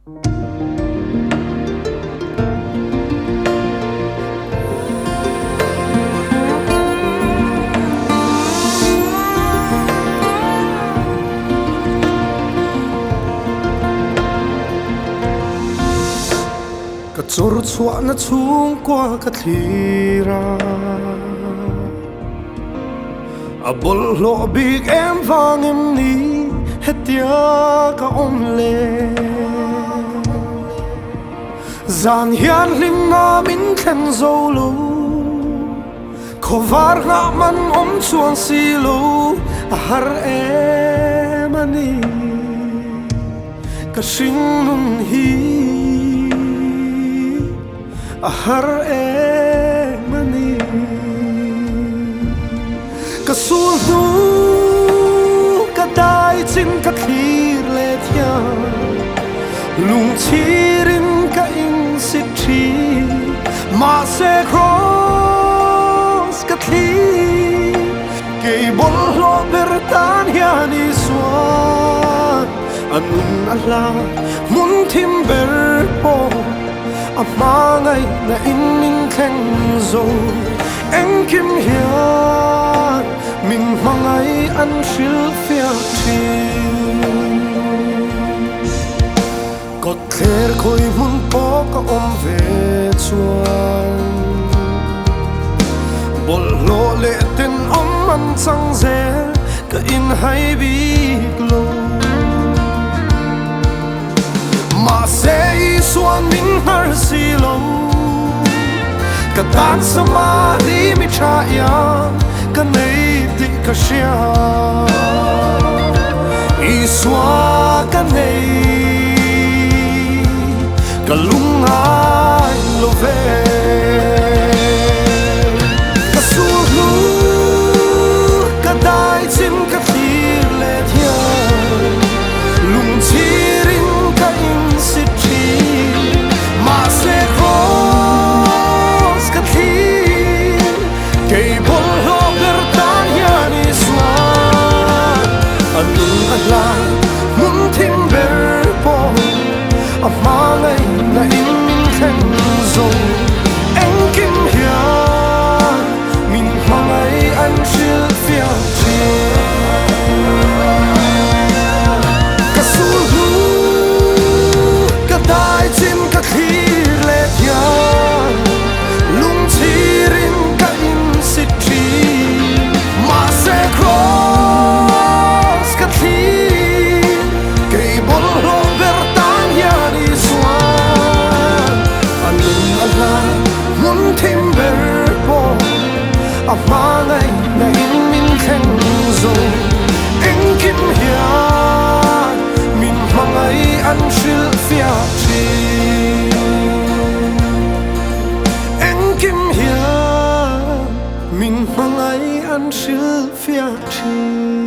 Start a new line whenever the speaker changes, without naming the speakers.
Chor chua na chung qua ka thira a bol lo big em vang em ni hetia ka om le zan hian lim na min thlen zo lo khovar nga man om chuang si lo a har em ani ka sing nun hi a har emani ka sul nu ka dai chin ka thir le thia lung chirin ka in sit thi ma se cross ka thi ke bol lo bertan hiani swan anun ala mun thim ber po amangai na in min theng zo em kim hian min mangai an shil fia thi got kher khoi mun po ka om ve chuan bol lo le ten om man chang ze ka in hai bi lo ma se suan min har si lo ka tan sama di mi cha ya ka nei di ka shia i swa ka nei ka lung ai lo ve ka su lu ka dai chin ka thir le thia lung chirin ka in sit thi ma se cross ka thi ke bol ho ber tan yani swan anun ala mun thim ber po amangai na in min theng zo en kim hian min mangai an shil fia thi ka su lu ka dai chin ka thir le thia lung chirin ka in sit thi ma se cross ka thi ke bol lo ber tan yani swan anun ala mun thim ber po amangai na in min theng zo en kim hian min mangai an shil fia thi en kim hian min mangai an shil fia thi